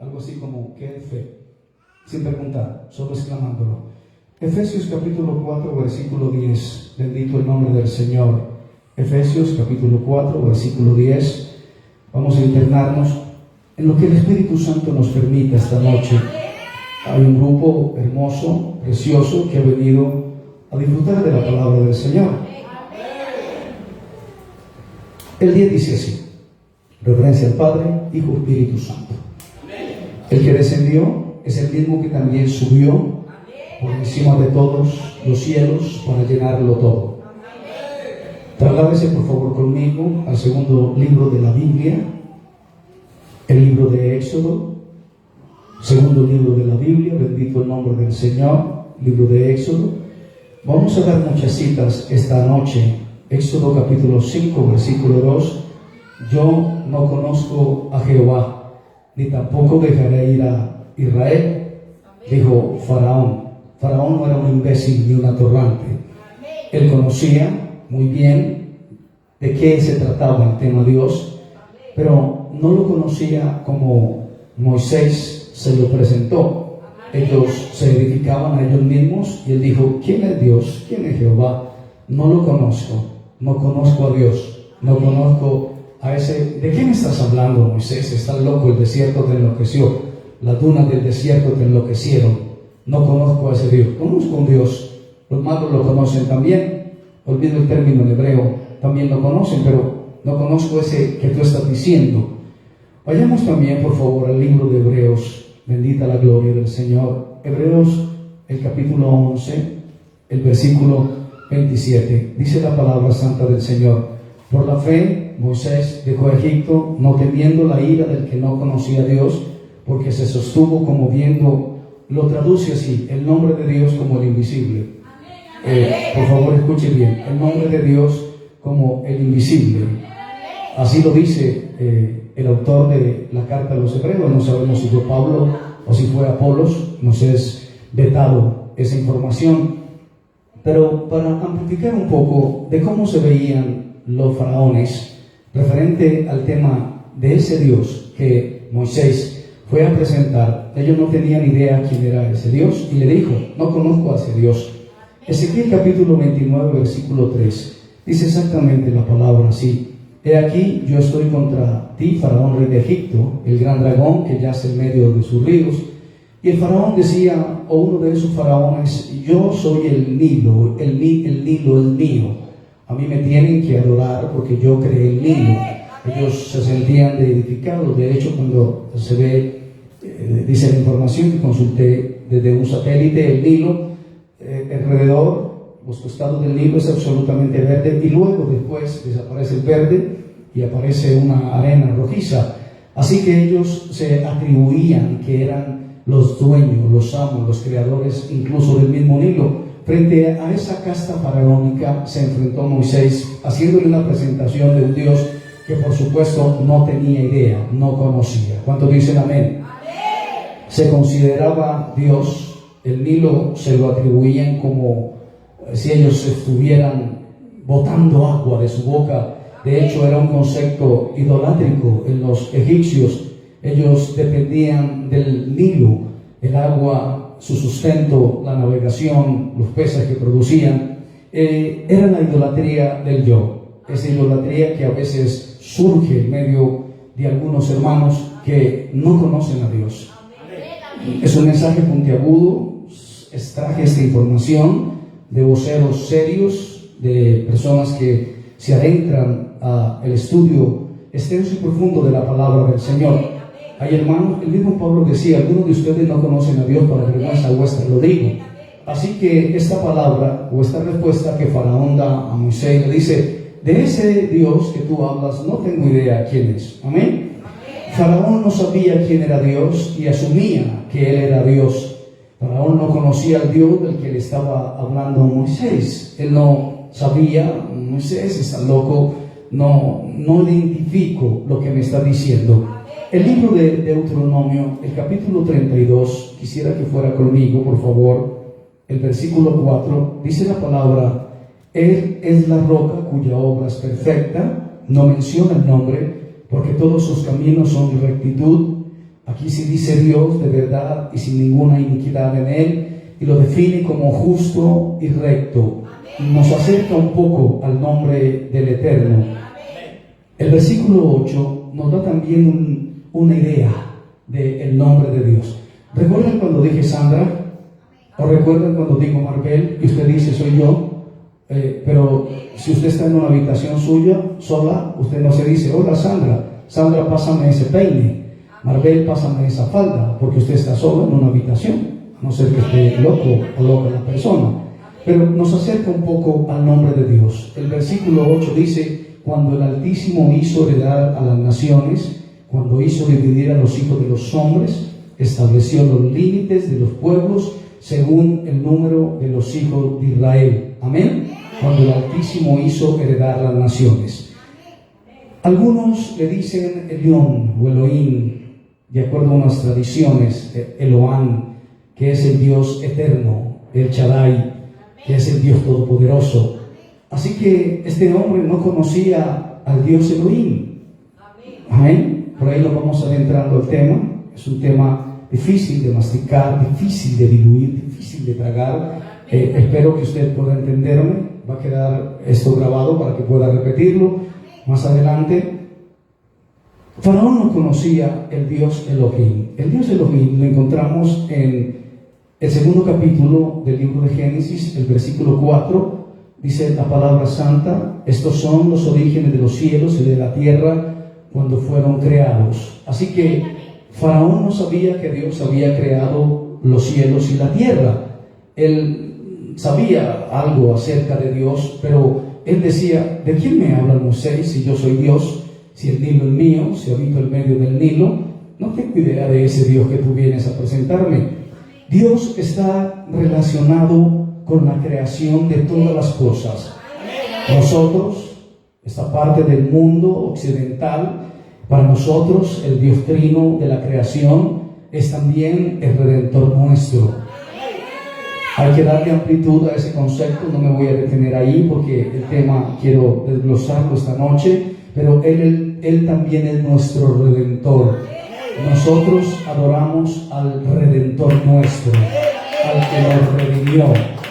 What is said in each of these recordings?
algo así como, ¿qué es fe? Sin preguntar, solo exclamándolo. Efesios capítulo 4, versículo 10, bendito el nombre del Señor. Efesios capítulo 4, versículo 10, vamos a internarnos en lo que el Espíritu Santo nos permita esta noche. Hay un grupo hermoso, precioso, que ha venido a disfrutar de la palabra del Señor. El día dice así, referencia al Padre, Hijo, Espíritu Santo. El que descendió es el mismo que también subió por encima de todos los cielos para llenarlo todo. Trasládese por favor conmigo al segundo libro de la Biblia, el libro de Éxodo. Segundo libro de la Biblia, bendito el nombre del Señor, libro de Éxodo. Vamos a dar muchas citas esta noche. Éxodo capítulo 5, versículo 2. Yo no conozco a Jehová, ni tampoco dejaré ir a Israel, dijo Faraón. Faraón no era un imbécil ni un atorrante. Él conocía muy bien de qué se trataba el tema de Dios, pero no lo conocía como Moisés se lo presentó. Ellos se edificaban a ellos mismos y él dijo, ¿quién es Dios? ¿Quién es Jehová? No lo conozco, no conozco a Dios, no conozco a ese. ¿De qué me estás hablando, Moisés? Estás loco, el desierto te enloqueció, las dunas del desierto te enloquecieron. No conozco a ese Dios. Conozco a un Dios. Los magos lo conocen también. Olvido el término en hebreo. También lo conocen, pero no conozco ese que tú estás diciendo. Vayamos también, por favor, al libro de Hebreos. Bendita la gloria del Señor. Hebreos, el capítulo 11, el versículo 27. Dice la palabra santa del Señor. Por la fe, Moisés dejó Egipto, no temiendo la ira del que no conocía a Dios, porque se sostuvo como viendo. Lo traduce así, el nombre de Dios como el invisible. Por favor, escuche bien, el nombre de Dios como el invisible. Así lo dice el autor de la carta a los Hebreos. No sabemos si fue Pablo o si fue Apolos, nos es vetado esa información. Pero para amplificar un poco de cómo se veían los faraones referente al tema de ese Dios que Moisés fue a presentar, ellos no tenían idea quién era ese Dios, y le dijo, no conozco a ese Dios. Ezequiel capítulo 29, versículo 3, dice exactamente la palabra así: he aquí, yo estoy contra ti, Faraón, rey de Egipto, el gran dragón que yace en medio de sus ríos. Y el Faraón decía, o uno de esos faraones, yo soy el Nilo, el Nilo es mío, a mí me tienen que adorar porque yo creé el Nilo. Ellos se sentían edificados. De hecho, cuando se ve, dice la información que consulté desde un satélite, el Nilo, alrededor, los costados del Nilo es absolutamente verde, y luego después desaparece el verde y aparece una arena rojiza. Así que ellos se atribuían que eran los dueños, los amos, los creadores incluso del mismo Nilo. Frente a esa casta faraónica se enfrentó Moisés, haciéndole una presentación de un Dios que por supuesto no tenía idea, no conocía. ¿Cuántos dicen amén? Se consideraba Dios, el Nilo se lo atribuían como si ellos estuvieran botando agua de su boca. De hecho, era un concepto idolátrico en los egipcios. Ellos dependían del Nilo, el agua, su sustento, la navegación, los peces que producían. Era la idolatría del yo. Esa idolatría que a veces surge en medio de algunos hermanos que no conocen a Dios. Es un mensaje puntiagudo. Extraje esta información de voceros serios, de personas que se adentran al estudio extenso y profundo de la palabra del Señor. Hay hermanos, el mismo Pablo decía, algunos de ustedes no conocen a Dios, para vergüenza vuestra lo digo. Así que esta palabra o esta respuesta que Faraón da a Moisés, le dice, de ese Dios que tú hablas no tengo idea quién es. Amén. Faraón no sabía quién era Dios y asumía que él era Dios. Faraón no conocía al Dios del que le estaba hablando Moisés. Él no sabía, Moisés está loco, no identifico lo que me está diciendo. El libro de Deuteronomio, el capítulo 32, quisiera que fuera conmigo, por favor, el versículo 4, dice la palabra, Él es la roca cuya obra es perfecta, no menciona el nombre, porque todos sus caminos son de rectitud, Aquí sí dice Dios de verdad y sin ninguna iniquidad en él, y lo define como justo y recto. Nos acerca un poco al nombre del Eterno. El versículo 8 nos da también una idea del nombre de Dios. ¿Recuerdan cuando dije Sandra? ¿O recuerdan cuando digo Marbel y usted dice soy yo? Pero si usted está en una habitación suya, sola, usted no se dice, hola Sandra, Sandra pásame ese peine, Marbel pásame esa falda, porque usted está solo en una habitación, a no ser que esté loco o loca la persona. Pero nos acerca un poco al nombre de Dios. El versículo 8 dice, cuando el Altísimo hizo heredar a las naciones, cuando hizo dividir a los hijos de los hombres, estableció los límites de los pueblos según el número de los hijos de Israel. Amén. Cuando el Altísimo hizo heredar las naciones. Algunos le dicen Elión o Elohim, de acuerdo a unas tradiciones, Eloán, que es el Dios eterno, el Shaddai, que es el Dios todopoderoso. Así que este hombre no conocía al Dios Elohim. Amén. Por ahí lo vamos adentrando al tema. Es un tema difícil de masticar, difícil de diluir, difícil de tragar. Espero que usted pueda entenderme. Va a quedar esto grabado para que pueda repetirlo más adelante. Faraón no conocía el Dios Elohim. El Dios Elohim lo encontramos en el segundo capítulo del libro de Génesis, el versículo 4. Dice la palabra santa: estos son los orígenes de los cielos y de la tierra cuando fueron creados. Así que Faraón no sabía que Dios había creado los cielos y la tierra. Él sabía algo acerca de Dios, pero él decía, ¿de quién me habla Moisés si yo soy Dios? Si el Nilo es mío, si habito en medio del Nilo, no tengo idea de ese Dios que tú vienes a presentarme. Dios está relacionado con la creación de todas las cosas. Nosotros, esta parte del mundo occidental, para nosotros el Dios trino de la creación es también el Redentor nuestro. Hay que darle amplitud a ese concepto, no me voy a detener ahí porque el tema quiero desglosarlo esta noche, pero Él también es nuestro Redentor. Nosotros adoramos al Redentor nuestro, al que nos redimió.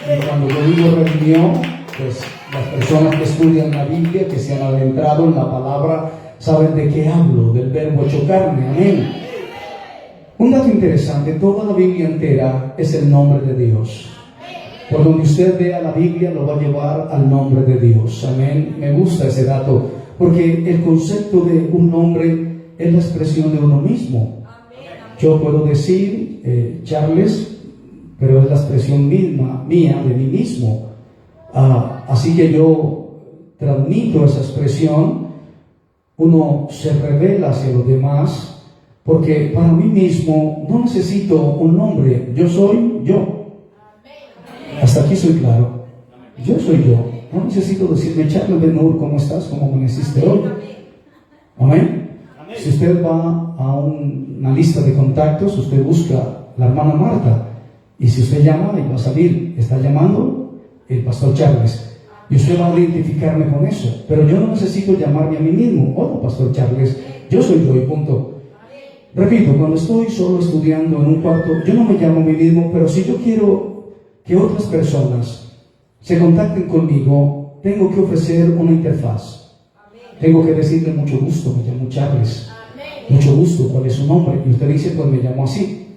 Y cuando yo digo redimió, pues las personas que estudian la Biblia, que se han adentrado en la palabra, saben de qué hablo, del verbo hecho carne. Amén. Un dato interesante, toda la Biblia entera es el nombre de Dios. Por donde usted vea la Biblia lo va a llevar al nombre de Dios. Amén. Me gusta ese dato, porque el concepto de un nombre es la expresión de uno mismo. Yo puedo decir Charles, pero es la expresión misma mía, de mí mismo. Así que yo transmito esa expresión. Uno se revela hacia los demás, porque para mí mismo no necesito un nombre. Yo soy yo. Hasta aquí soy claro. Yo soy yo. No necesito decirme, Charles Ben-Hur, ¿cómo estás? ¿Cómo amaneciste hoy? Amén. Si usted va a una lista de contactos, usted busca la hermana Marta, y si usted llama, y va a salir, está llamando el pastor Charles, y usted va a identificarme con eso. Pero yo no necesito llamarme a mí mismo. Hola, pastor Charles, yo soy yo y punto. Repito, cuando estoy solo estudiando en un cuarto, yo no me llamo a mí mismo, pero si yo quiero que otras personas se contacten conmigo, tengo que ofrecer una interfaz. Tengo que decirle, mucho gusto, me llamo Charles. Mucho gusto, ¿cuál es su nombre? Y usted dice, pues me llamo así.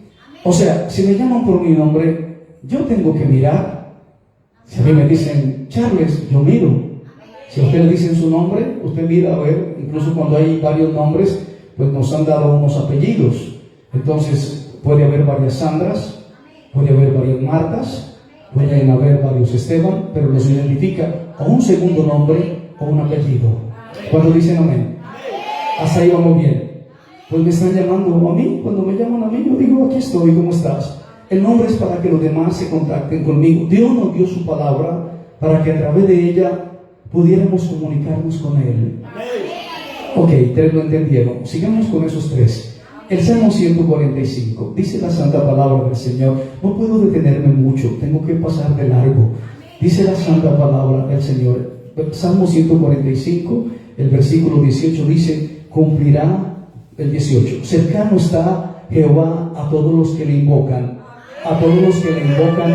O sea, si me llaman por mi nombre, yo tengo que mirar. Si a mí me dicen Charles, yo miro. Si a usted le dicen su nombre, usted mira a ver. Incluso cuando hay varios nombres, pues nos han dado unos apellidos. Entonces puede haber varias Sandras, puede haber varias Martas, pueden haber varios Esteban, pero los identifica o un segundo nombre o un apellido. Cuando dicen amén, hasta ahí vamos bien. Pues me están llamando a mí. Cuando me llaman a mí, yo digo, aquí estoy, ¿cómo estás? El nombre es para que los demás se contacten conmigo. Dios nos dio su palabra para que a través de ella pudiéramos comunicarnos con Él. Ok, tres lo entendieron. Sigamos con esos tres. El Salmo 145, dice la santa palabra del Señor. No puedo detenerme mucho, tengo que pasar de largo. Dice la santa palabra del Señor. Salmo 145, el versículo 18 dice, cumplirá el 18. Cercano está Jehová a todos los que le invocan, a todos los que le invocan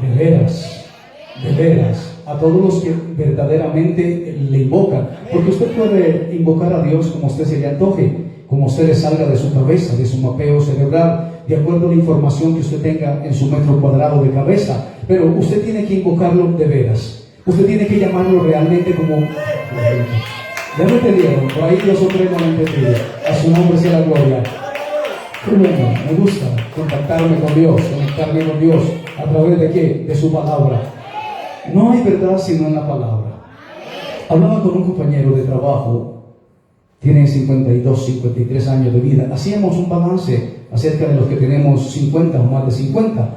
de veras, a todos los que verdaderamente le invocan, porque usted puede invocar a Dios como usted se le antoje, como usted le salga de su cabeza, de su mapeo cerebral, de acuerdo a la información que usted tenga en su metro cuadrado de cabeza, pero usted tiene que invocarlo de veras, usted tiene que llamarlo realmente como... Ya me entendieron, por ahí 2 o 3 no me entendieron. A su nombre sea la gloria. Qué bueno, me gusta contactarme con Dios, conectarme con Dios. ¿A través de qué? De su palabra. No hay verdad sino en la palabra. Hablaba con un compañero de trabajo, tiene 52, 53 años de vida. Hacíamos un balance acerca de los que tenemos 50 o más de 50.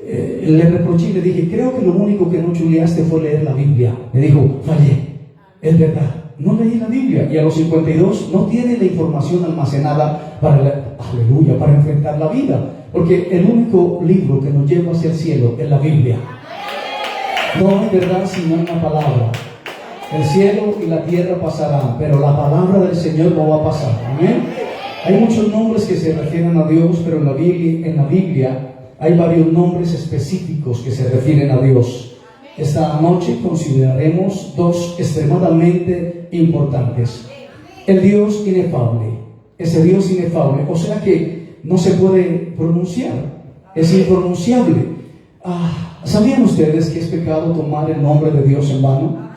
Le reproché y le dije, creo que lo único que no chuleaste fue leer la Biblia. Me dijo, fallé, es verdad. No leí la Biblia y a los 52 no tiene la información almacenada aleluya, para enfrentar la vida, porque el único libro que nos lleva hacia el cielo es la Biblia. No hay verdad sino en la palabra. El cielo y la tierra pasarán, pero la palabra del Señor no va a pasar. Amén. Hay muchos nombres que se refieren a Dios, pero en la Biblia hay varios nombres específicos que se refieren a Dios. Esta noche consideraremos 2 extremadamente importantes. El Dios inefable, ese Dios inefable, o sea que no se puede pronunciar, es impronunciable. ¿Sabían ustedes que es pecado tomar el nombre de Dios en vano?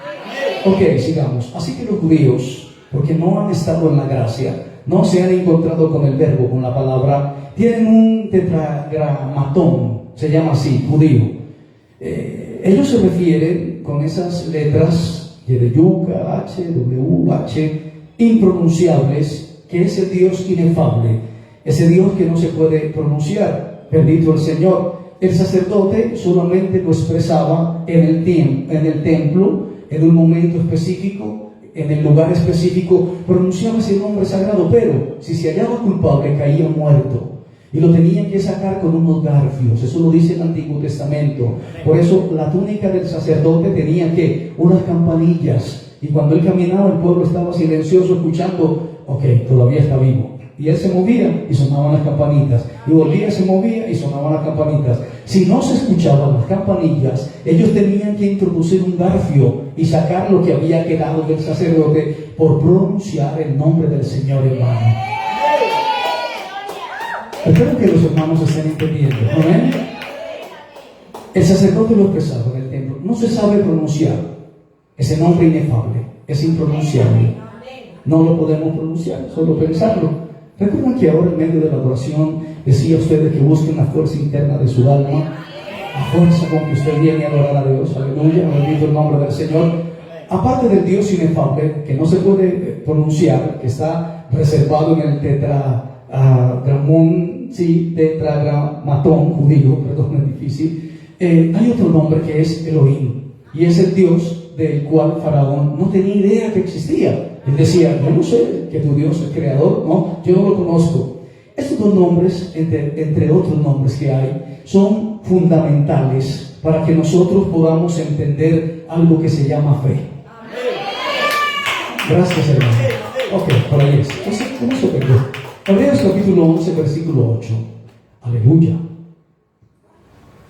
Ok, sigamos. Así que los judíos, porque no han estado en la gracia, no se han encontrado con el verbo, con la palabra, tienen un tetragramatón, se llama así, judío. Ellos se refieren con esas letras Y de yuca, H, W, H, impronunciables, que es el Dios inefable, ese Dios que no se puede pronunciar. Bendito el Señor. El sacerdote solamente lo expresaba en el templo, en un momento específico, en el lugar específico, pronunciaba ese nombre sagrado, pero si se hallaba culpable, caía muerto. Y lo tenían que sacar con unos garfios. Eso lo dice el Antiguo Testamento. Por eso la túnica del sacerdote tenía que unas campanillas. Y cuando él caminaba, el pueblo estaba silencioso escuchando, ok, todavía está vivo. Y él se movía y sonaban las campanitas. Y volvía, se movía y sonaban las campanitas. Si no se escuchaban las campanillas, ellos tenían que introducir un garfio y sacar lo que había quedado del sacerdote por pronunciar el nombre del Señor, hermano. Espero que los hermanos estén entendiendo. ¿Amén? El sacerdote lo expresaba en el templo. No se sabe pronunciar ese nombre inefable. Es impronunciable. No lo podemos pronunciar, solo pensarlo. Recuerdan que ahora en medio de la adoración decía a ustedes que busquen la fuerza interna de su alma, la fuerza con que usted viene a adorar a Dios. Aleluya, bendito el nombre del Señor. Aparte del Dios inefable, que no se puede pronunciar, que está reservado en el tetragramatón judío, perdón, es difícil. Hay otro nombre que es Elohim, y es el Dios del cual Faraón no tenía idea que existía. Él decía, yo no sé que tu Dios es creador, no, yo no lo conozco. Estos 2 nombres, entre otros nombres que hay, son fundamentales para que nosotros podamos entender algo que se llama fe. Gracias, hermano. Ok, por ahí es. Entonces, ¿cómo se perdió? Hebreos capítulo 11, versículo 8. Aleluya.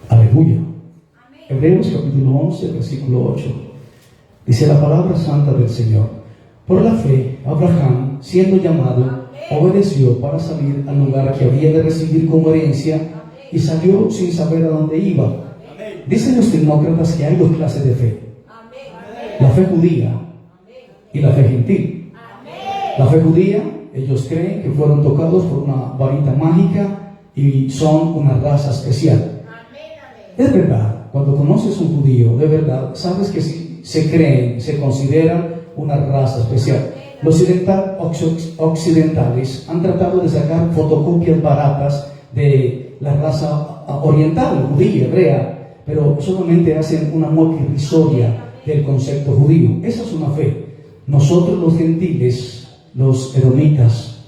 Aleluya. Hebreos capítulo 11, versículo 8. Dice la palabra santa del Señor. Por la fe, Abraham, siendo llamado, obedeció para salir al lugar que había de recibir como herencia y salió sin saber a dónde iba. Dicen los tecnócratas que hay 2 clases de fe. La fe judía y la fe gentil. La fe judía, ellos creen que fueron tocados por una varita mágica y son una raza especial. Es verdad, cuando conoces a un judío, de verdad, sabes que se creen, se consideran una raza especial. Los occidentales han tratado de sacar fotocopias baratas de la raza oriental, judía, hebrea, pero solamente hacen una mueca irrisoria del concepto judío. Esa es una fe. Nosotros los gentiles, los edomitas,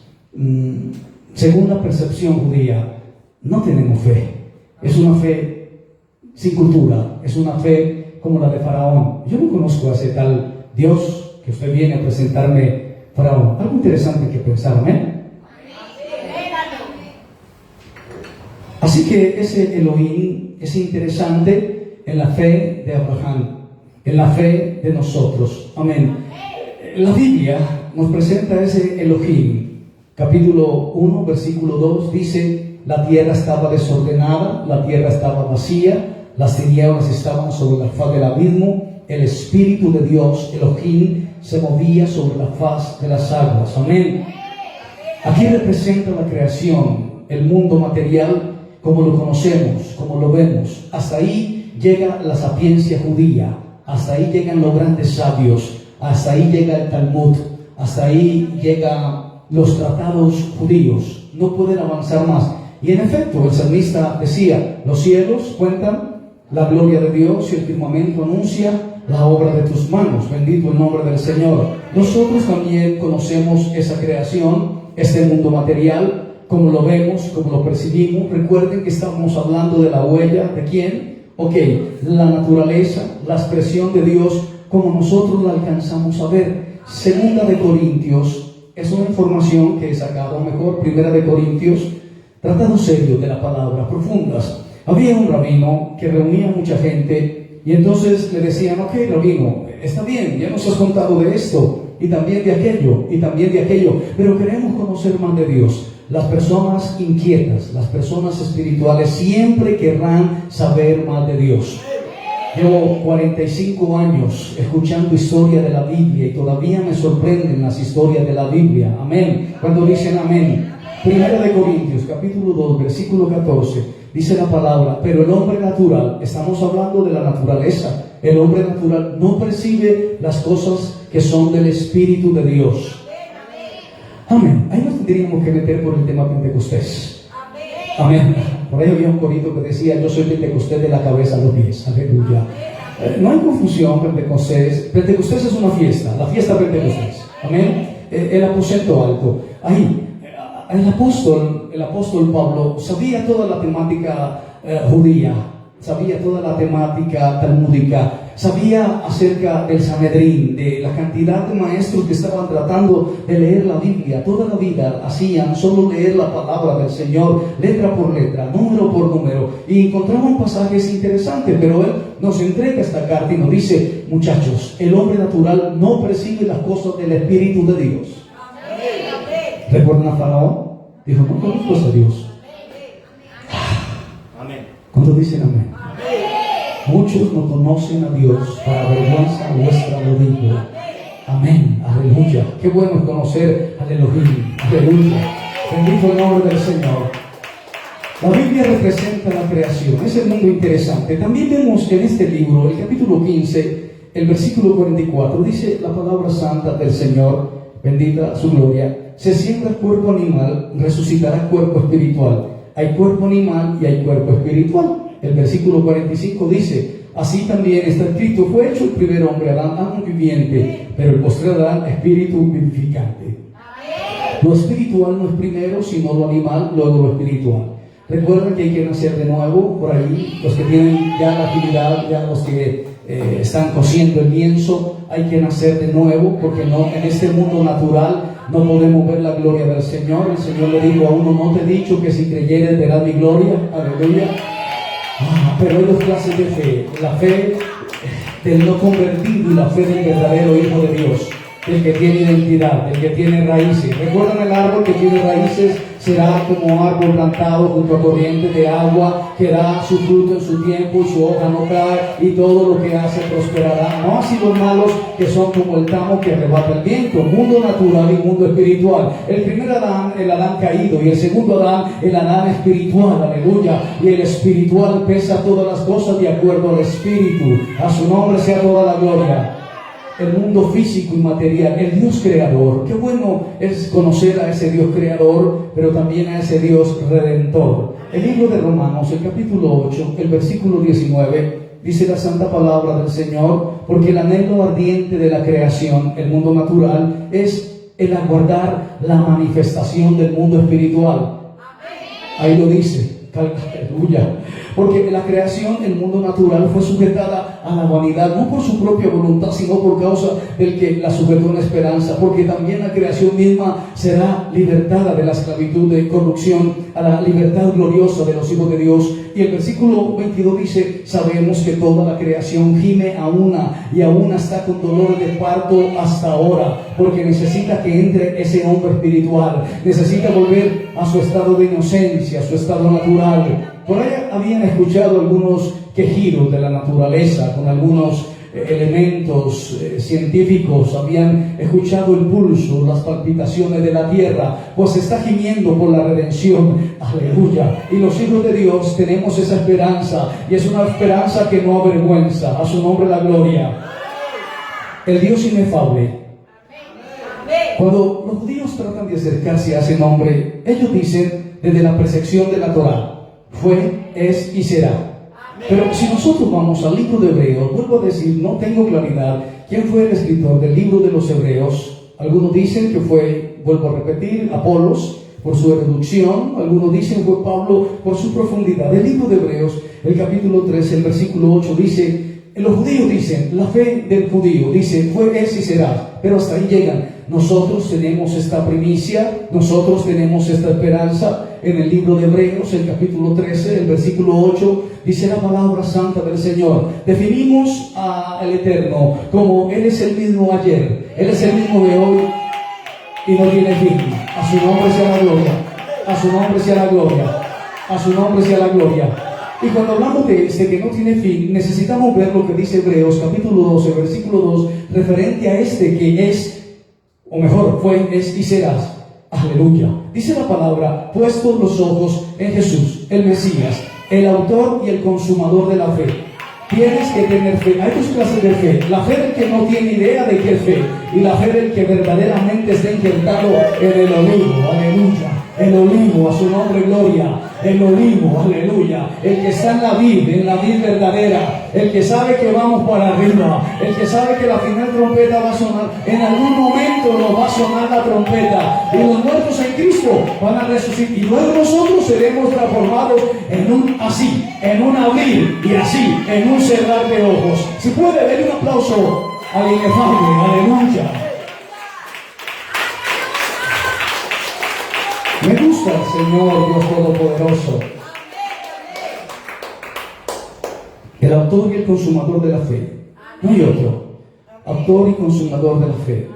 según la percepción judía, no tenemos fe. Es una fe sin cultura, es una fe como la de Faraón. Yo no conozco a ese tal Dios que usted viene a presentarme, Faraón. Algo interesante que pensar, ¿amén? Así que ese Elohim es interesante en la fe de Abraham, en la fe de nosotros. Amén. La Biblia nos presenta ese Elohim. Capítulo 1, versículo 2 dice: la tierra estaba desordenada, la tierra estaba vacía, las tinieblas estaban sobre la faz del abismo, el Espíritu de Dios, Elohim, se movía sobre la faz de las aguas. Amén. Aquí representa la creación, el mundo material como lo conocemos, como lo vemos. Hasta ahí llega la sapiencia judía, hasta ahí llegan los grandes sabios, hasta ahí llega el Talmud, hasta ahí llegan los tratados judíos. No pueden avanzar más. Y en efecto, el salmista decía: los cielos cuentan la gloria de Dios y el firmamento anuncia la obra de tus manos. Bendito el nombre del Señor. Nosotros también conocemos esa creación, este mundo material, como lo vemos, como lo percibimos. Recuerden que estamos hablando de la huella, ¿de quién? Ok, la naturaleza, la expresión de Dios, como nosotros la alcanzamos a ver. Segunda de Corintios, es una información que he sacado mejor. Primera de Corintios, tratados serios de la palabra, profundas. Había un rabino que reunía mucha gente y entonces le decían: ok, rabino, está bien, ya nos has contado de esto y también de aquello y también de aquello, pero queremos conocer más de Dios. Las personas inquietas, las personas espirituales siempre querrán saber más de Dios. Llevo 45 años escuchando historia de la Biblia y todavía me sorprenden las historias de la Biblia. Amén. Cuando dicen amén. Primera de Corintios, capítulo 2, versículo 14, dice la palabra: pero el hombre natural, estamos hablando de la naturaleza, el hombre natural no percibe las cosas que son del Espíritu de Dios. Amén. Ahí nos tendríamos que meter por el tema Pentecostés. Amén. Por ahí había un corito que decía: yo soy Pentecostés de la cabeza a los pies. Aleluya. No hay confusión. Pentecostés es una fiesta, la fiesta Pentecostés. Amén. El aposento alto. Ahí, el apóstol Pablo sabía toda la temática judía, sabía toda la temática talmúdica, sabía acerca del Sanedrín, de la cantidad de maestros que estaban tratando de leer la Biblia. Toda la vida hacían solo leer la palabra del Señor, letra por letra, número por número, y encontraban pasajes interesantes. Pero él nos entrega esta carta y nos dice: muchachos, el hombre natural no percibe las cosas del Espíritu de Dios. ¿Recuerdan a Faraón? Dijo: no conozco a Dios. Amén. ¿Cuántos dicen amén? Muchos no conocen a Dios, para vergüenza vuestra lo digo. Amén, aleluya. Qué bueno es conocer al Elohim, aleluya. Bendito el nombre del Señor. La Biblia representa la creación, es el mundo interesante. También vemos en este libro, el capítulo 15, el versículo 44, dice la palabra santa del Señor, bendita su gloria: se siembra cuerpo animal, resucitará cuerpo espiritual. Hay cuerpo animal y hay cuerpo espiritual. El versículo 45 dice: así también está escrito: fue hecho el primer hombre, Adán viviente, pero el postrer Adán, espíritu vivificante. Lo espiritual no es primero, sino lo animal, luego lo espiritual. Recuerden que hay que nacer de nuevo. Por ahí, los que tienen ya la actividad, ya los que están cosiendo el lienzo, hay que nacer de nuevo, porque no, en este mundo natural no podemos ver la gloria del Señor. El Señor le dijo a uno: no te he dicho que si creyeres verás mi gloria. Aleluya. Pero hay dos clases de fe: la fe del no convertido y la fe del verdadero Hijo de Dios, el que tiene identidad, el que tiene raíces. ¿Recuerdan el árbol que tiene raíces? Será como árbol plantado junto a corrientes de agua, que da su fruto en su tiempo y su hoja no cae, y todo lo que hace prosperará. No así los malos, que son como el tamo que arrebata el viento. Mundo natural y mundo espiritual. El primer Adán, el Adán caído, y el segundo Adán, el Adán espiritual. Aleluya. Y el espiritual pesa todas las cosas de acuerdo al Espíritu. A su nombre sea toda la gloria. El mundo físico y material, el Dios creador. Qué bueno es conocer a ese Dios creador, pero también a ese Dios redentor. El libro de Romanos, el capítulo 8, el versículo 19, dice la santa palabra del Señor: porque el anhelo ardiente de la creación, el mundo natural, es el aguardar la manifestación del mundo espiritual. Ahí lo dice. Aleluya. Porque la creación, el mundo natural, fue sujetada a la vanidad, no por su propia voluntad, sino por causa del que la sujetó en esperanza, porque también la creación misma será libertada de la esclavitud de corrupción a la libertad gloriosa de los hijos de Dios. Y el versículo 22 dice: sabemos que toda la creación gime a una y a una está con dolores de parto hasta ahora, porque necesita que entre ese hombre espiritual, necesita volver a su estado de inocencia, a su estado natural. Por ahí habían escuchado algunos quejidos de la naturaleza con algunos elementos científicos, habían escuchado el pulso, las palpitaciones de la tierra, pues está gimiendo por la redención. Aleluya. Y los hijos de Dios tenemos esa esperanza, y es una esperanza que no avergüenza. A su nombre la gloria. El Dios inefable. Cuando los judíos tratan de acercarse a ese nombre, ellos dicen desde la percepción de la Torá: fue, es y será. Pero si nosotros vamos al libro de Hebreos, vuelvo a decir, no tengo claridad quién fue el escritor del libro de los Hebreos. Algunos dicen que fue, vuelvo a repetir, Apolos por su erudición, algunos dicen fue Pablo por su profundidad. El libro de Hebreos, el capítulo 13, el versículo 8 dice: los judíos dicen, la fe del judío dice, fue, es y será, pero hasta ahí llegan. Nosotros tenemos esta primicia, nosotros tenemos esta esperanza. En el libro de Hebreos, el capítulo 13, el versículo 8, dice la palabra santa del Señor. Definimos al Eterno como Él es el mismo ayer, Él es el mismo de hoy y no tiene fin. A su nombre sea la gloria, a su nombre sea la gloria, a su nombre sea la gloria. Y cuando hablamos de este que no tiene fin, necesitamos ver lo que dice Hebreos capítulo 12, versículo 2, referente a este que es, o mejor, fue, es y serás. Aleluya. Dice la palabra: puestos los ojos en Jesús, el Mesías, el autor y el consumador de la fe. Tienes que tener fe. Hay dos clases de fe: la fe del que no tiene idea de qué es fe, y la fe del que verdaderamente está injertado en el olivo. Aleluya. El olivo, a su nombre gloria. El olivo, aleluya. El que está en la vid verdadera. El que sabe que vamos para arriba. El que sabe que la final trompeta va a sonar. En algún momento nos va a sonar la trompeta. Y los muertos en Cristo van a resucitar. Y luego nosotros seremos transformados en un así, en un abrir y así, en un cerrar de ojos. Si puede, darle un aplauso al inefable. Aleluya. Me gusta el Señor Dios Todopoderoso, el autor y el consumador de la fe. No hay otro. Autor y consumador de la fe.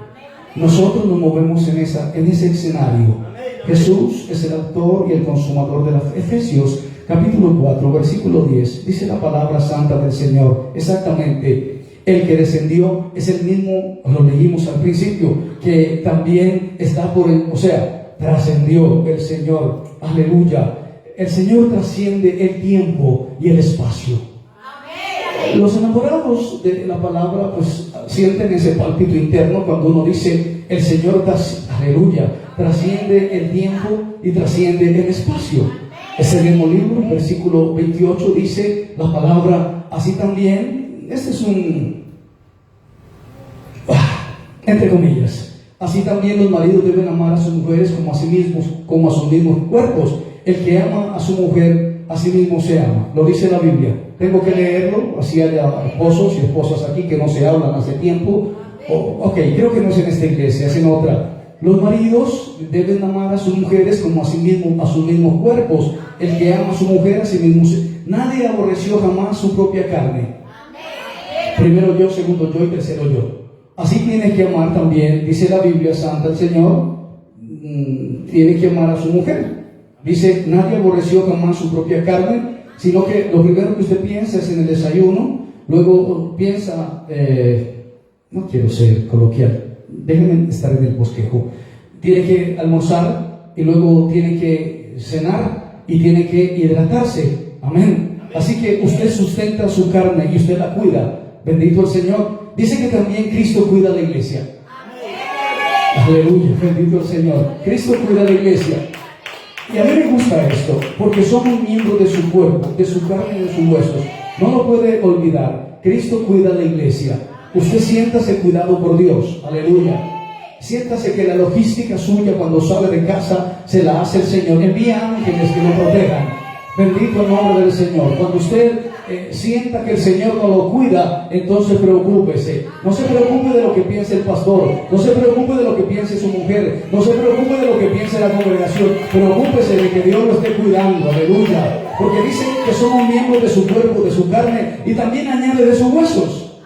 Nosotros nos movemos en ese escenario. Jesús es el autor y el consumador de la fe. Efesios capítulo 4, versículo 10, dice la palabra santa del Señor. Exactamente. El que descendió es el mismo, lo leímos al principio, que también está trascendió el Señor. Aleluya. El Señor trasciende el tiempo y el espacio. Amén. Los enamorados de la palabra pues sienten ese pálpito interno cuando uno dice: el Señor trasciende el tiempo y trasciende el espacio. Ese mismo libro, versículo 28, dice la palabra así también. Este es entre comillas. Así también los maridos deben amar a sus mujeres como a sí mismos, como a sus mismos cuerpos. El que ama a su mujer, a sí mismo se ama. Lo dice la Biblia. Tengo que leerlo, así haya esposos y esposas aquí que no se hablan hace tiempo. Creo que no es en esta iglesia, es en otra. Los maridos deben amar a sus mujeres como a sí mismos, a sus mismos cuerpos. El que ama a su mujer, a sí mismo Nadie aborreció jamás su propia carne. Primero yo, segundo yo y tercero yo. Así tiene que amar también, dice la Biblia Santa, el Señor tiene que amar a su mujer. Dice: nadie aborreció jamás su propia carne, sino que lo primero que usted piensa es en el desayuno, luego piensa, no quiero ser coloquial, déjenme estar en el bosquejo. Tiene que almorzar y luego tiene que cenar y tiene que hidratarse. Amén. Así que usted sustenta su carne y usted la cuida. Bendito el Señor. Dice que también Cristo cuida a la iglesia. Aleluya, bendito el Señor. Cristo cuida a la iglesia. Y a mí me gusta esto, porque somos miembros de su cuerpo, de su carne y de sus huesos. No lo puede olvidar. Cristo cuida a la iglesia. Usted siéntase cuidado por Dios. Aleluya. Siéntase que la logística suya cuando sale de casa se la hace el Señor. Envía ángeles que lo protejan. Bendito el nombre del Señor. Cuando usted sienta que el Señor no lo cuida, entonces preocúpese. No se preocupe de lo que piense el pastor, no se preocupe de lo que piense su mujer, no se preocupe de lo que piense la congregación. Preocúpese de que Dios lo esté cuidando. Aleluya. Porque dice que somos miembros de su cuerpo, de su carne, y también añade de sus huesos.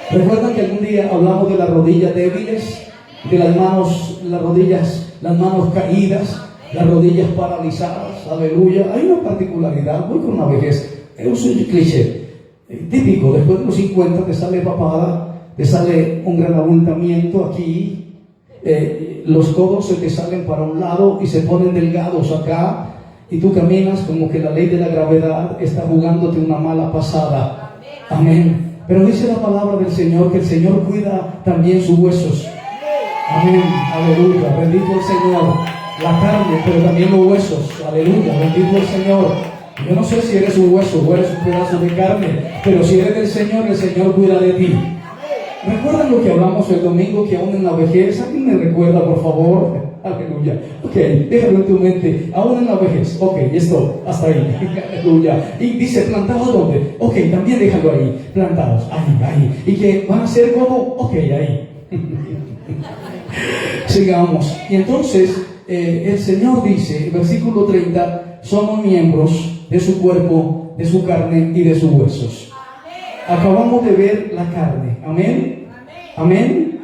¿Recuerdan que algún día hablamos de las rodillas débiles, de las manos, las manos caídas, las rodillas paralizadas? Aleluya. Hay una particularidad, voy con una vejez, es un cliché típico. Después de los 50 te sale papada, te sale un gran abultamiento aquí, los codos se te salen para un lado y se ponen delgados acá, y tú caminas como que la ley de la gravedad está jugándote una mala pasada. Amén. Pero dice la palabra del Señor que el Señor cuida también sus huesos. Amén. Aleluya. Bendito el Señor. La carne, pero también los huesos. Aleluya. Bendito el Señor. Yo no sé si eres un hueso o eres un pedazo de carne, pero si eres del Señor, el Señor cuida de ti. ¿Recuerdan lo que hablamos el domingo, que aún en la vejez? ¿Alguien me recuerda, por favor? Aleluya. Ok, déjalo en tu mente. Aún en la vejez. Ok, esto, hasta ahí. Aleluya. Y dice, ¿plantados dónde? Ok, también déjalo ahí. Plantados, ahí. ¿Y que van a ser como? Ok, ahí. Sigamos. Y entonces, el Señor dice, versículo 30, somos miembros de su cuerpo, de su carne y de sus huesos. Acabamos de ver la carne. Amén. Amén.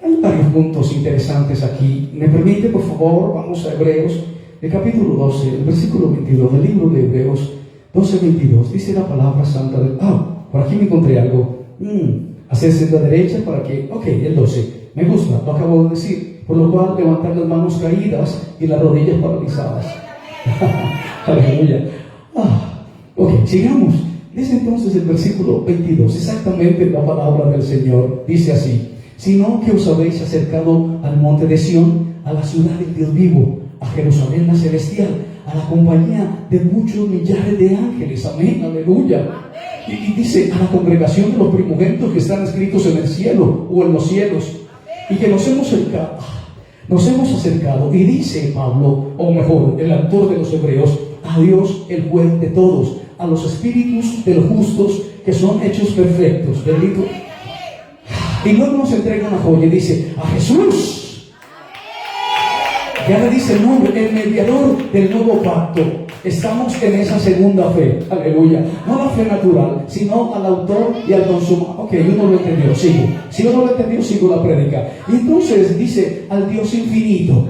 Hay varios puntos interesantes aquí. ¿Me permite, por favor? Vamos a Hebreos, el capítulo 12, el versículo 22 del libro de Hebreos 12:22. Dice la palabra santa de... por aquí me encontré algo. Hacerse en la derecha para que... Ok, el 12. Me gusta, lo acabo de decir. Por lo cual, levantar las manos caídas y las rodillas paralizadas. Aleluya. Ok, sigamos. Dice entonces el versículo 22, exactamente la palabra del Señor. Dice así: sino que os habéis acercado al monte de Sión, a la ciudad del Dios vivo, a Jerusalén la celestial, a la compañía de muchos millares de ángeles. Amén, aleluya. Y dice, a la congregación de los primogénitos que están escritos en el cielo o en los cielos, y que nos hemos acercado, y dice Pablo, o mejor, el autor de los Hebreos, a Dios el juez de todos, a los espíritus de los justos que son hechos perfectos. Bendito. Y luego nos entrega una joya y dice, a Jesús. Ya le dice el nombre, el mediador del nuevo pacto. Estamos en esa segunda fe. Aleluya. No la fe natural, sino al autor y al consumador. Ok, uno lo entendió, sigo. Si uno lo entendió, sigo la prédica. Y entonces dice, al Dios infinito.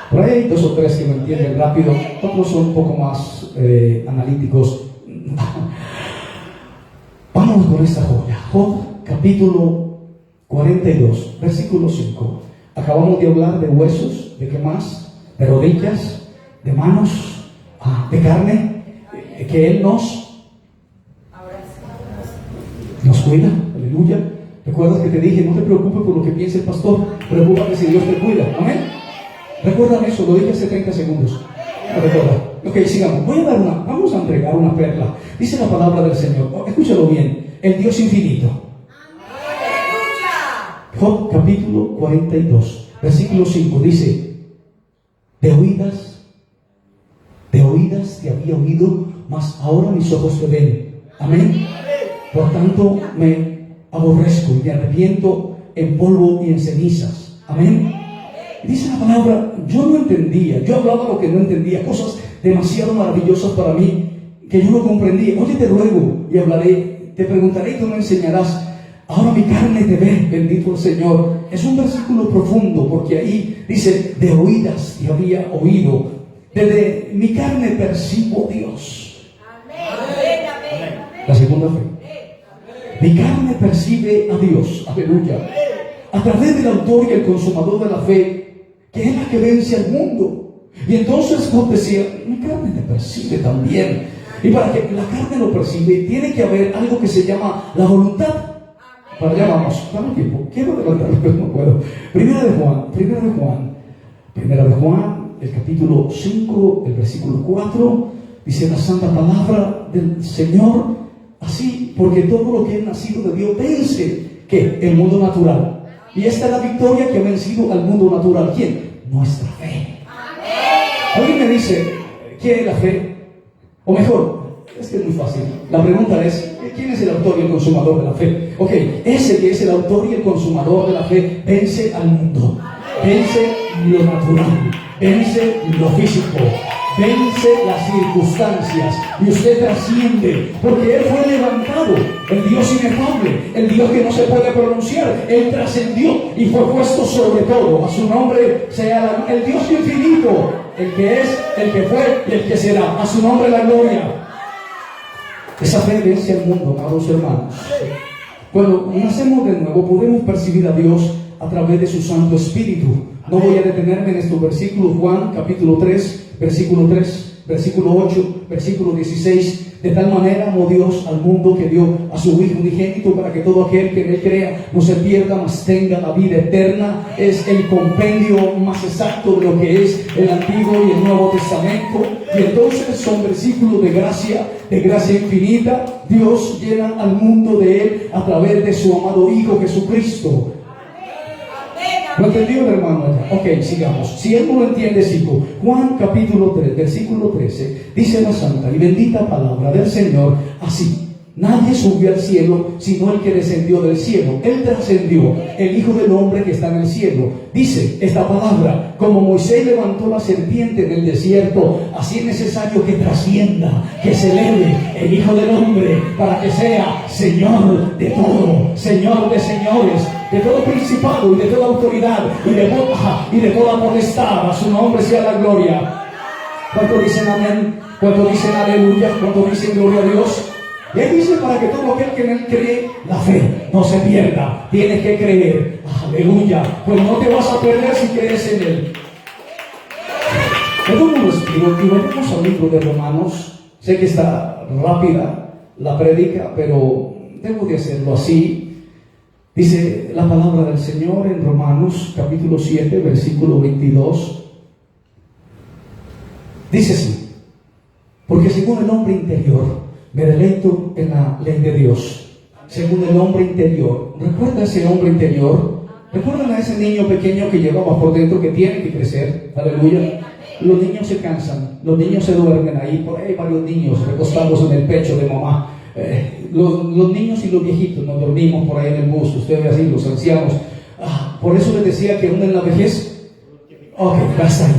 Por ahí hay 2 o 3 que me entienden rápido, otros son un poco más analíticos. Vamos con esta joya. Job, capítulo 42, versículo 5. Acabamos de hablar de huesos, ¿de qué más? De rodillas, de manos, de carne, que Él nos cuida. Aleluya. ¿Recuerdas que te dije, no te preocupes por lo que piense el pastor, preocúpate si Dios te cuida? Amén. ¿Recuerdan eso? Lo dije hace 30 segundos. ¿Recuerda? Ok, sigamos. Vamos a entregar una perla. Dice la palabra del Señor. Escúchalo bien. El Dios infinito. Job capítulo 42, versículo 5 dice: de oídas te había oído, mas ahora mis ojos te ven. Amén. Por tanto me aborrezco y me arrepiento en polvo y en cenizas. Amén. Dice la palabra, yo no entendía, yo hablaba lo que no entendía, cosas demasiado maravillosas para mí que yo no comprendía. Oye, te ruego y hablaré, te preguntaré y tú me enseñarás. Ahora mi carne te ve, bendito el Señor. Es un versículo profundo porque ahí dice, de oídas te había oído, desde mi carne percibo a Dios. Amén. La segunda fe. Mi carne percibe a Dios, aleluya, a través del autor y el consumador de la fe, que es la que vence al mundo. Y entonces Job decía, mi carne te percibe también. Y para que la carne lo percibe, tiene que haber algo que se llama la voluntad. Para allá vamos, dame tiempo, quiero adelantarlo, pero no puedo. Primera de Juan, el capítulo 5, el versículo 4, dice la santa palabra del Señor, así, porque todo lo que es nacido de Dios vence, ¿qué? El mundo natural. Y esta es la victoria que ha vencido al mundo natural. ¿Quién? Nuestra fe. Alguien me dice, ¿qué es la fe? O mejor, es que es muy fácil. La pregunta es, ¿quién es el autor y el consumador de la fe? Ok, ese que es el autor y el consumador de la fe vence al mundo, vence lo natural, vence lo físico, vence las circunstancias, y usted trasciende, porque Él fue levantado, el Dios inefable, el Dios que no se puede pronunciar. Él trascendió y fue puesto sobre todo. A su nombre sea el Dios infinito, el que es, el que fue y el que será. A su nombre la gloria. Esa fe vence al mundo, amados hermanos. Cuando nacemos de nuevo, podemos percibir a Dios a través de su Santo Espíritu. No voy a detenerme en estos versículos. Juan capítulo 3, versículo 3, versículo 8, versículo 16. De tal manera amó Dios al mundo que dio a su Hijo unigénito, para que todo aquel que en Él crea no se pierda, mas tenga la vida eterna. Es el compendio más exacto de lo que es el Antiguo y el Nuevo Testamento. Y entonces son versículos de gracia infinita. Dios llena al mundo de Él a través de su amado Hijo Jesucristo. ¿Lo entendió el hermano allá? Ok, sigamos. Si él no lo entiende, sigo. Juan capítulo 3, versículo 13, dice la santa y bendita palabra del Señor así: nadie subió al cielo sino el que descendió del cielo. Él trascendió, el Hijo del Hombre que está en el cielo. Dice esta palabra: como Moisés levantó la serpiente en el desierto, así es necesario que trascienda, que se eleve el Hijo del Hombre, para que sea Señor de todo, Señor de señores, de todo principado y de toda autoridad y de toda potestad. A su nombre sea la gloria. ¿Cuántos dicen amén? ¿Cuántos dicen aleluya? ¿Cuántos dicen gloria a Dios? Y él dice, para que todo aquel que en Él cree, la fe no se pierda. Tienes que creer. Aleluya. Pues no te vas a perder si crees en Él. ¿Cómo lo explico? Y volvemos al libro de Romanos. Sé que está rápida la prédica, pero debo de hacerlo así. Dice la palabra del Señor en Romanos capítulo 7, versículo 22. Dice así: porque según el hombre interior me deleito en la ley de Dios. Según el hombre interior. ¿Recuerda ese hombre interior? ¿Recuerdan a ese niño pequeño que llevaba por dentro, que tiene que crecer? Aleluya. Los niños se cansan, los niños se duermen ahí. Por ahí hay varios niños recostados en el pecho de mamá. Los niños y los viejitos nos dormimos por ahí en el bus. Usted ve así, los ancianos. Por eso les decía que uno en la vejez. Ok, hasta ahí.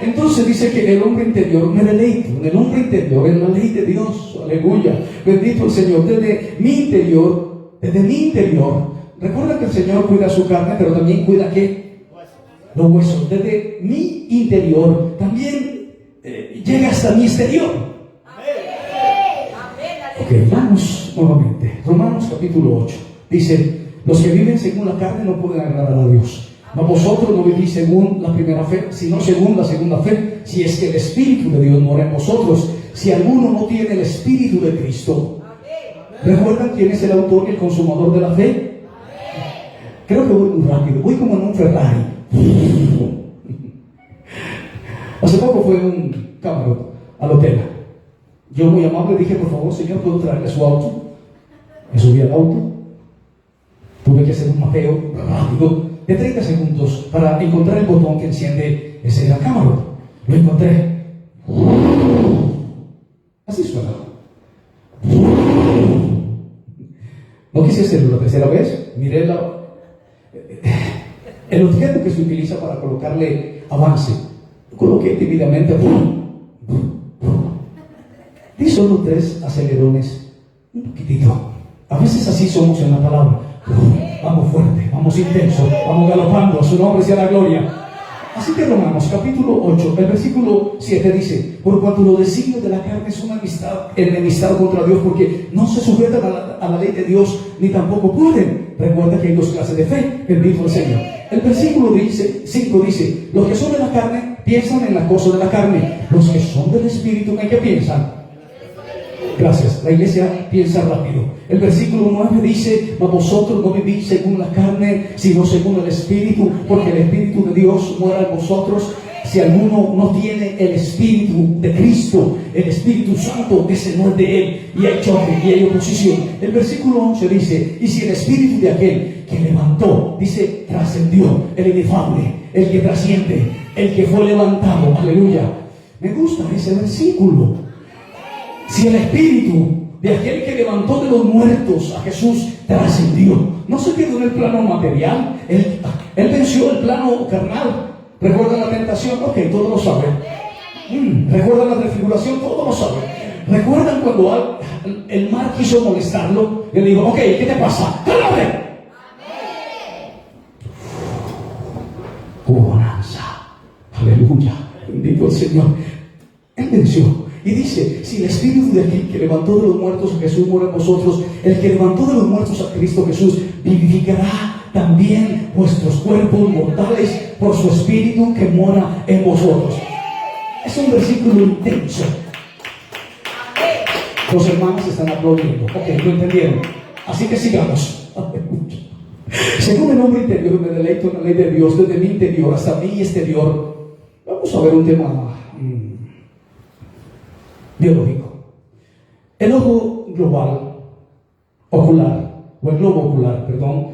Entonces dice que el hombre interior me deleito, en el hombre interior, en la ley de Dios. Aleluya. Bendito el Señor. Desde mi interior. Recuerda que el Señor cuida su carne, pero también cuida ¿qué? Los huesos. Desde mi interior también llega hasta mi exterior. Ok, vamos nuevamente. Romanos capítulo 8. Dice: los que viven según la carne no pueden agradar a Dios. Mas vosotros no vivís según la primera fe, sino según la segunda fe, si es que el Espíritu de Dios mora en vosotros. Si alguno no tiene el Espíritu de Cristo. ¿Recuerdan quién es el autor y el consumador de la fe? Creo que voy muy rápido, voy como en un Ferrari. Hace poco fue un camarón al hotel. Yo muy amable dije: por favor, señor, ¿puedo traerle su auto? Me subí al auto. Tuve que hacer un mapeo rápido de 30 segundos para encontrar el botón que enciende ese cámara. Lo encontré. Así suena. No quise hacerlo la tercera vez. Miré el objeto que se utiliza para colocarle avance. Lo coloqué tímidamente. Di solo 3 acelerones. Un poquitito. A veces así somos en la palabra. Vamos fuerte, vamos intenso, vamos galopando, a su nombre sea la gloria. Así que Romanos capítulo 8, el versículo 7 dice: por cuanto los designios de la carne son enemistad contra Dios, porque no se sujetan a la ley de Dios, ni tampoco pueden. Recuerda que hay 2 clases de fe, bendito el Señor. El versículo 5 dice: los que son de la carne piensan en las cosas de la carne, los que son del Espíritu, ¿en qué piensan? Gracias, la iglesia piensa rápido. El versículo 9 dice: mas vosotros no vivís según la carne, sino según el Espíritu, porque el Espíritu de Dios mora en vosotros. Si alguno no tiene el Espíritu de Cristo, el Espíritu Santo, ese no es de Él, y hay choque y hay oposición. El versículo 11 dice: y si el Espíritu de aquel que levantó, dice, trascendió, el inefable, el que trasciende, el que fue levantado. Aleluya. Me gusta ese versículo. Si el espíritu de aquel que levantó de los muertos a Jesús trascendió, no se quedó en el plano material, él venció el plano carnal. ¿Recuerdan la tentación? Ok, todos lo saben. ¿Recuerdan la transfiguración? Todos lo saben. ¿Recuerdan cuando el mar quiso molestarlo? Él dijo, ok, ¿qué te pasa? ¡Cálmate! Bonanza. Aleluya. Bendito el Señor. Él venció. Y dice, si el espíritu de aquel que levantó de los muertos a Jesús mora en vosotros, el que levantó de los muertos a Cristo Jesús vivificará también vuestros cuerpos mortales por su espíritu que mora en vosotros. Es un versículo intenso. Los hermanos están aplaudiendo. Ok, lo entendieron. Así que sigamos. Según el hombre interior me deleito en la ley de Dios, desde mi interior hasta mi exterior. Vamos a ver un tema biológico. El ojo global, ocular, o el globo ocular, perdón,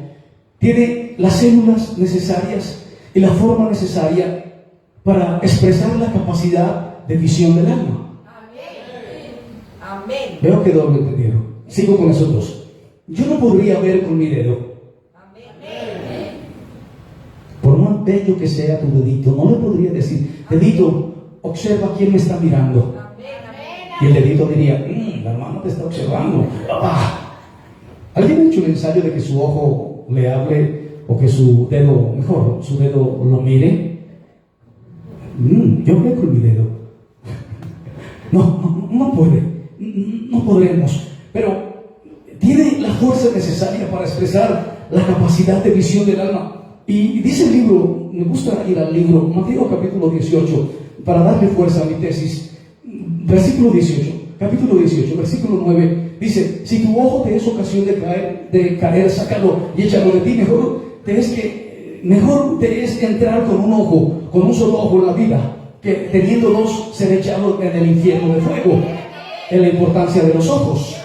tiene las células necesarias y la forma necesaria para expresar la capacidad de visión del alma. Amén. Veo que doble entendieron. Sigo con esos dos. Yo no podría ver con mi dedo. Por más bello que sea tu dedito, no le podría decir, dedito, observa quién me está mirando. Y el dedito diría, la hermana te está observando. ¿Alguien ha hecho el ensayo de que su ojo le hable o que su dedo, mejor, su dedo lo mire? Yo veo con mi dedo. No puede, no podremos, pero tiene la fuerza necesaria para expresar la capacidad de visión del alma. Y dice el libro, me gusta ir al libro, Mateo capítulo 18, para darle fuerza a mi tesis. Versículo 18, capítulo 18, versículo 9, dice, si tu ojo te es ocasión de caer, sácalo y échalo de ti. Mejor te es entrar con un solo ojo en la vida, que teniendo dos ser echado en el infierno de fuego. En la importancia de los ojos.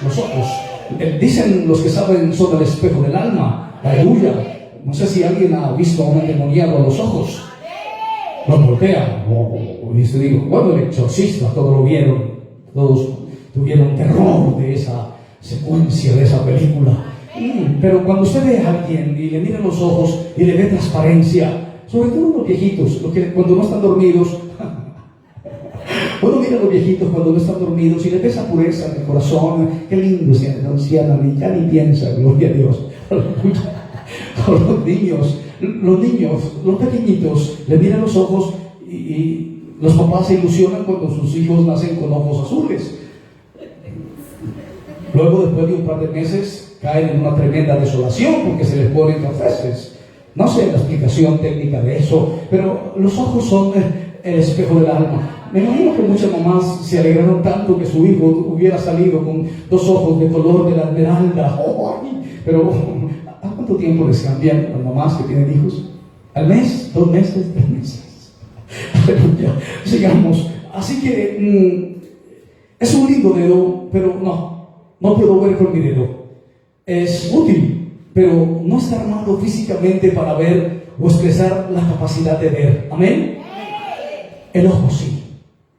Dicen los que saben, son el espejo del alma. Aleluya. No sé si alguien ha visto a un endemoniado a los ojos. Los voltea. Y se digo, bueno, el exorcista, todos lo vieron. Todos tuvieron terror de esa secuencia, de esa película. Pero cuando usted ve a alguien y le mira los ojos y le ve transparencia, sobre todo los viejitos, cuando no están dormidos, uno mira a los viejitos cuando no están dormidos y le ve esa pureza en el corazón. Qué lindo es el anciano, ya ni piensa, gloria a Dios. O los niños, los pequeñitos, le miran los ojos y los papás se ilusionan cuando sus hijos nacen con ojos azules. Luego, después de un par de meses, caen en una tremenda desolación porque se les ponen cafés. No sé la explicación técnica de eso, pero los ojos son el espejo del alma. Me imagino que muchas mamás se alegraron tanto que su hijo hubiera salido con dos ojos de color de la esmeralda. Pero ¿a cuánto tiempo les cambian las mamás que tienen hijos? ¿Al mes? ¿2 meses? 3 meses. Aleluya. Sigamos. Así que es un lindo dedo, pero no puedo ver con mi dedo. Es útil, pero no está armado físicamente para ver o expresar la capacidad de ver. Amén. El ojo sí.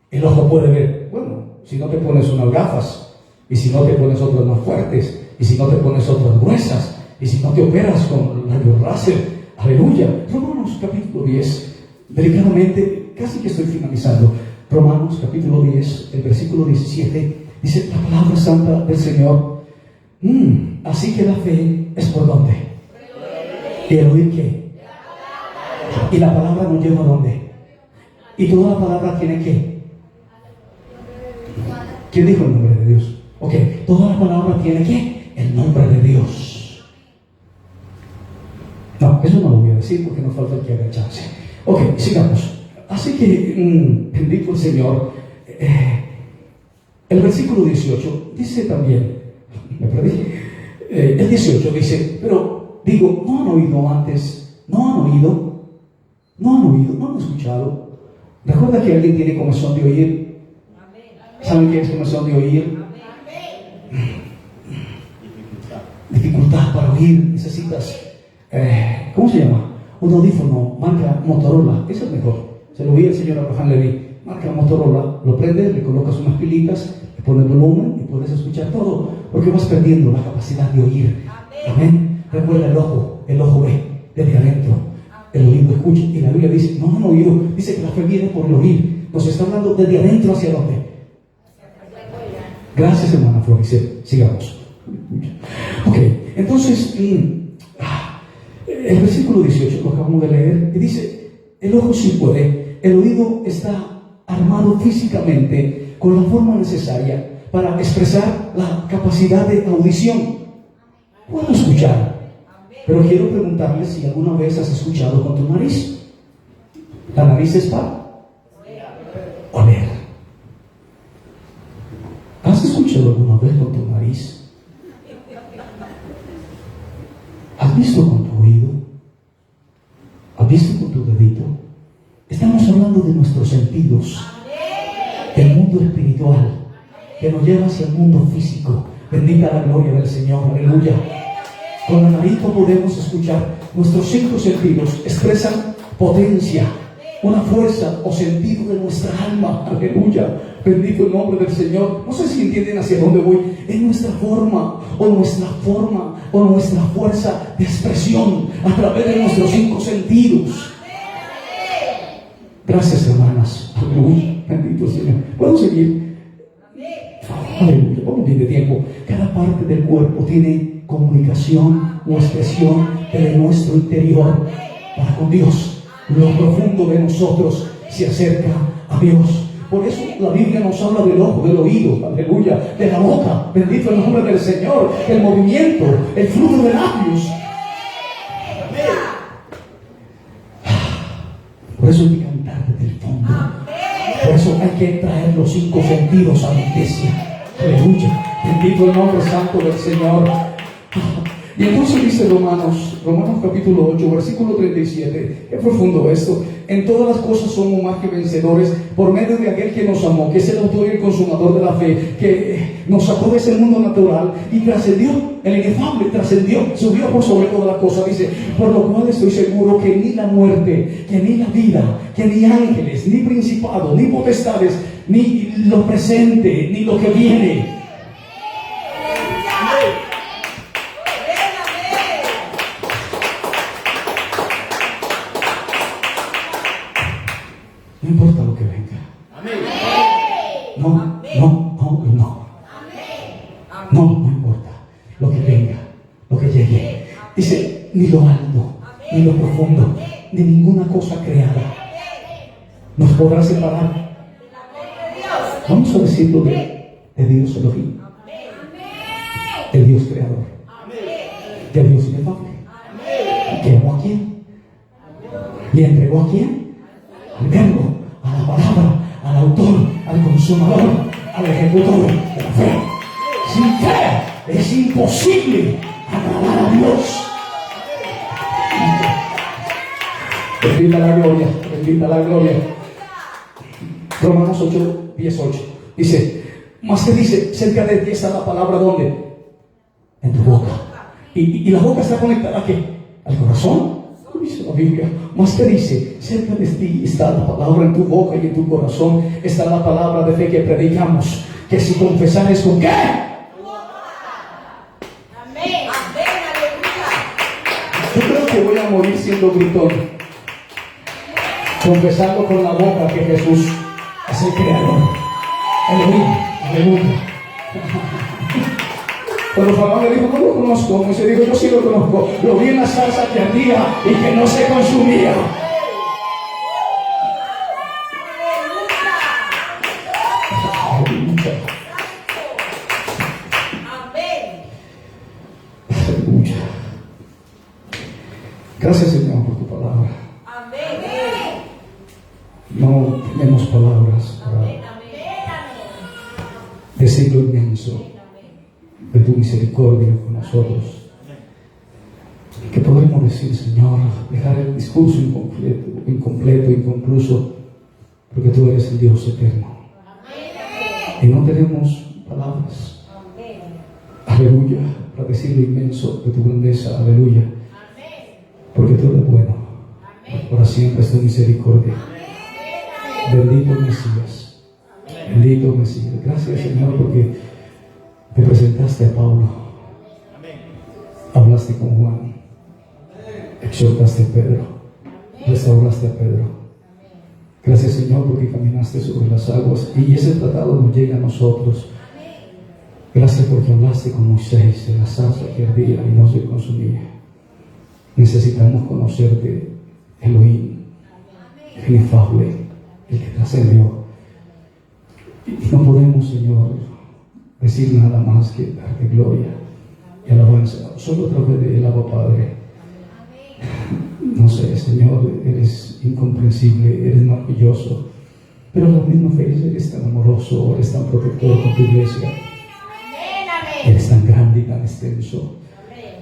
El ojo puede ver. Bueno, si no te pones unas gafas, y si no te pones otras más fuertes, y si no te pones otras gruesas, y si no te operas con rayos láser. Aleluya. Romanos capítulo 10, delicadamente, casi que estoy finalizando. Romanos capítulo 10, el versículo 17, dice la palabra santa del Señor. Así que la fe es por ¿dónde? ¿Y el oír qué? Y la palabra nos lleva a ¿dónde? Y toda la palabra tiene qué. ¿Quién dijo el nombre de Dios? Ok, toda la palabra tiene qué. El nombre de Dios. No, eso no lo voy a decir porque nos falta el que haga chance. Ok, sigamos. Así que, bendito el Señor. El versículo 18 dice también, me perdí. El 18 dice, pero digo, ¿no han oído antes? ¿No han oído? ¿No han escuchado? Recuerda que alguien tiene comezón de oír. ¿Saben qué es comezón de oír? Dificultad para oír. Necesitas, ¿cómo se llama? Un audífono marca Motorola. Es el mejor. Se lo vi al señor Abraham Levy. Marca Motorola, lo prendes, le colocas unas pilitas, le pones volumen y puedes escuchar todo, porque vas perdiendo la capacidad de oír. Amén. Recuerda el ojo ve desde adentro, el oído escucha, y la Biblia dice, no han oído, dice que la fe viene por el oír. Nos está hablando desde adentro hacia dónde. Gracias, hermana Florice. Sigamos. Ok, entonces el versículo 18 lo acabamos de leer y dice, el ojo sí puede, el oído está armado físicamente con la forma necesaria para expresar la capacidad de audición. Puedo escuchar, pero quiero preguntarle si alguna vez has escuchado con tu nariz. La nariz es para oler. ¿Has escuchado alguna vez con tu nariz? ¿Has visto con tu oído? ¿Has visto con tu dedito? Estamos hablando de nuestros sentidos, del mundo espiritual, que nos lleva hacia el mundo físico. Bendita la gloria del Señor, aleluya. Con la nariz podemos escuchar. Nuestros 5 sentidos expresan potencia, una fuerza o sentido de nuestra alma, aleluya. Bendito el nombre del Señor. No sé si entienden hacia dónde voy. Es nuestra forma o nuestra fuerza de expresión a través de nuestros 5 sentidos. Gracias, hermanas. Aleluya. Bendito el Señor. ¿Puedo seguir? Aleluya. Vamos bien de tiempo. Cada parte del cuerpo tiene comunicación o expresión de nuestro interior para con Dios. Lo profundo de nosotros se acerca a Dios. Por eso la Biblia nos habla del ojo, del oído, aleluya, de la boca. Bendito el nombre del Señor. El movimiento, el flujo de labios. Por eso hay que cantar desde el fondo. Por eso hay que traer los 5 sentidos a la iglesia. Aleluya. Bendito el nombre santo del Señor. Y entonces dice Romanos capítulo 8, versículo 37. Qué profundo esto. En todas las cosas somos más que vencedores por medio de aquel que nos amó, que es el autor y el consumador de la fe, que nos sacó de ese mundo natural y trascendió, el inefable trascendió, subió por sobre toda la cosa. Dice, por lo cual estoy seguro que ni la muerte, que ni la vida, que ni ángeles, ni principados, ni potestades, ni lo presente, ni lo que viene. No importa lo que venga. No. No importa lo que venga, lo que llegue. Dice, ni lo alto, ni lo profundo, ni ninguna cosa creada nos podrá separar. Vamos a decirlo de Dios Elohim, el Dios creador, del Dios inefable, que amó a quién, le entregó a quién, al verbo, a la palabra, al autor, al consumador, al ejecutor de la fe. Sin fe es imposible agradar a Dios. Bendita la gloria, bendita la gloria. Romanos 8, 18 dice, más que dice, cerca de ti está la palabra, ¿dónde? En tu boca. ¿Y la boca está conectada a qué? ¿Al corazón? Dice la Biblia. Más que dice, cerca de ti está la palabra en tu boca y en tu corazón está la palabra de fe que predicamos, que si confesares con qué. Yo creo que voy a morir siendo gritón, confesando con la boca que Jesús es el creador. Aleluya, aleluya. Cuando Faraón le dijo, no lo conozco, Moisés dijo, yo sí lo conozco, lo vi en la salsa que ardía y que no se consumía. Aleluya. Aleluya. Gracias, Señor, por tu palabra. No tenemos palabras para decir lo inmenso de tu misericordia con nosotros. Que podremos decir, Señor, dejar el discurso incompleto, inconcluso, porque tú eres el Dios eterno. Y no tenemos palabras, aleluya, para decir lo inmenso de tu grandeza, aleluya, porque tú eres bueno, para siempre es tu misericordia. Bendito Mesías. Bendito Mesías. Gracias, Señor, porque te presentaste a Pablo. Hablaste con Juan. Exhortaste a Pedro. Restauraste a Pedro. Gracias, Señor, porque caminaste sobre las aguas y ese tratado nos llega a nosotros. Gracias porque hablaste con Moisés de la zarza que ardía y no se consumía. Necesitamos conocerte, Elohim, el inefable, el que trascendió. Y no podemos, Señor, decir nada más que darte gloria y alabanza, solo a través del Abba Padre. No sé, Señor, eres incomprensible, eres maravilloso, pero a la misma vez eres tan amoroso, eres tan protector con tu iglesia. Eres tan grande y tan extenso.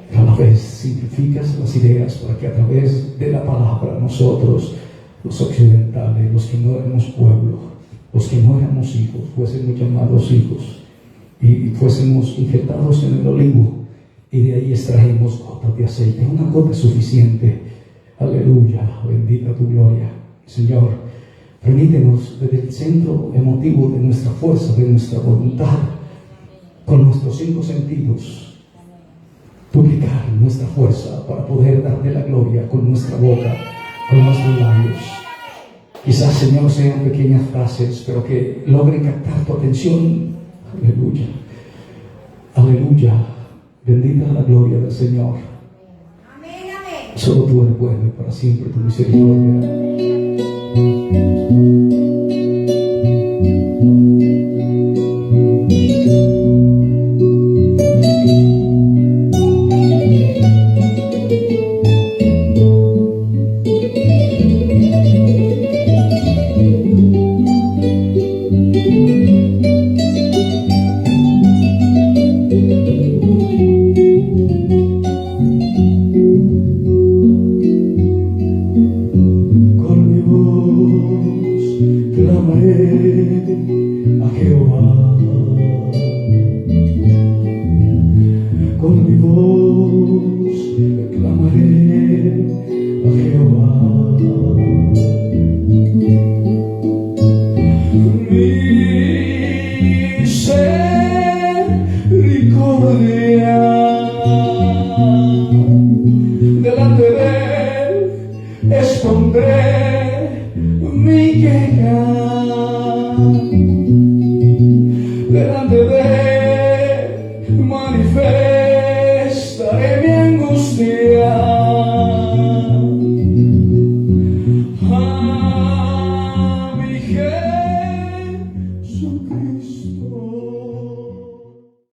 Pero a la vez simplificas las ideas para que a través de la palabra nosotros, los occidentales, los que no éramos pueblo, los que no éramos hijos, fuésemos llamados hijos y fuésemos injertados en el olivo y de ahí extraemos gotas de aceite. Una gota es suficiente. Aleluya, bendita tu gloria. Señor, permítenos desde el centro emotivo de nuestra fuerza, de nuestra voluntad, con nuestros 5 sentidos, duplicar nuestra fuerza para poder darte la gloria con nuestra boca, con nuestros labios. Quizás, Señor, sean pequeñas frases, pero que logren captar tu atención. Aleluya, aleluya, bendita la gloria del Señor. Solo tú eres bueno y para siempre tu misericordia. Jesucristo.